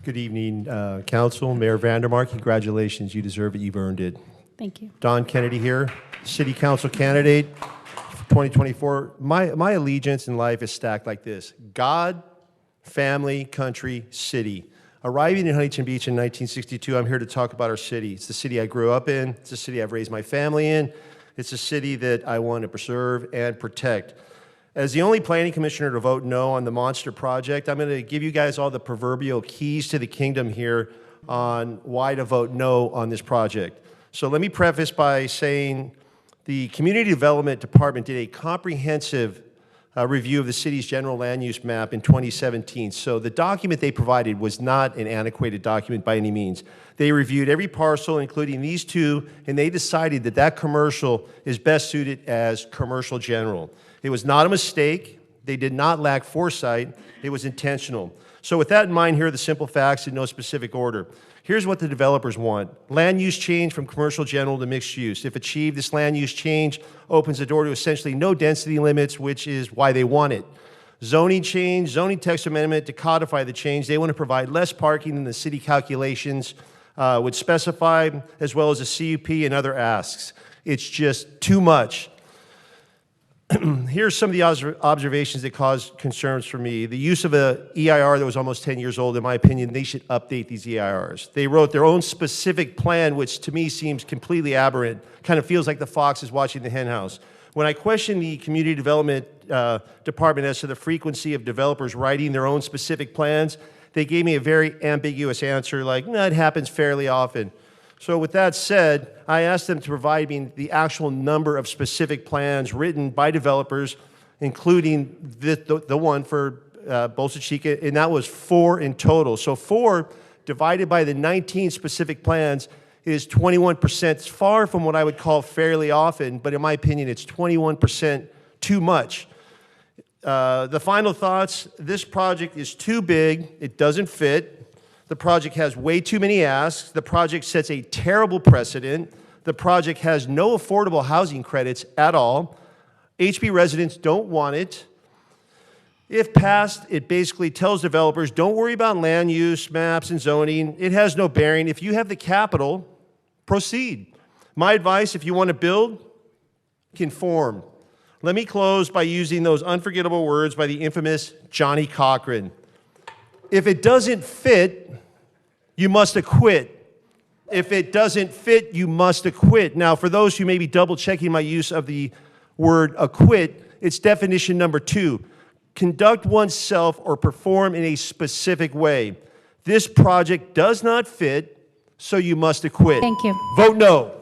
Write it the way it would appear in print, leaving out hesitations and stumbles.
Good evening, Council. Mayor Vandermark, congratulations. You deserve it. You've earned it. Thank you. Don Kennedy here, City Council candidate for 2024. My allegiance in life is stacked like this: God, family, country, city. Arriving in Huntington Beach in 1962, I'm here to talk about our city. It's the city I grew up in. It's the city I've raised my family in. It's a city that I want to preserve and protect. As the only planning commissioner to vote no on the Monster project, I'm going to give you guys all the proverbial keys to the kingdom here on why to vote no on this project. So let me preface by saying the Community Development Department did a comprehensive review of the city's general land use map in 2017. So the document they provided was not an antiquated document by any means. They reviewed every parcel, including these two, and they decided that that commercial is best suited as commercial general. It was not a mistake. They did not lack foresight. It was intentional. So with that in mind, here are the simple facts in no specific order. Here's what the developers want: land use change from commercial general to mixed use. If achieved, this land use change opens the door to essentially no density limits, which is why they want it. Zoning change, zoning text amendment to codify the change. They want to provide less parking than the city calculations would specify, as well as a CUP and other asks. It's just too much. Here's some of the observations that caused concerns for me. The use of an EIR that was almost 10 years old, in my opinion, they should update these EIRs. They wrote their own specific plan, which to me seems completely aberrant. Kind of feels like the fox is watching the hen house. When I questioned the Community Development Department as to the frequency of developers writing their own specific plans, they gave me a very ambiguous answer like, no, it happens fairly often. So with that said, I asked them to provide me the actual number of specific plans written by developers, including the one for Bolsa Chica, and that was 4 in total. So 4 divided by the 19 specific plans is 21%. It's far from what I would call fairly often, but in my opinion, it's 21% too much. The final thoughts: this project is too big. It doesn't fit. The project has way too many asks. The project sets a terrible precedent. The project has no affordable housing credits at all. HB residents don't want it. If passed, it basically tells developers, don't worry about land use, maps, and zoning. It has no bearing. If you have the capital, proceed. My advice: if you want to build, conform. Let me close by using those unforgettable words by the infamous Johnny Cochran. If it doesn't fit, you must acquit. If it doesn't fit, you must acquit. Now, for those who may be double-checking my use of the word acquit, it's definition number 2. Conduct oneself or perform in a specific way. This project does not fit, so you must acquit. Thank you. Vote no.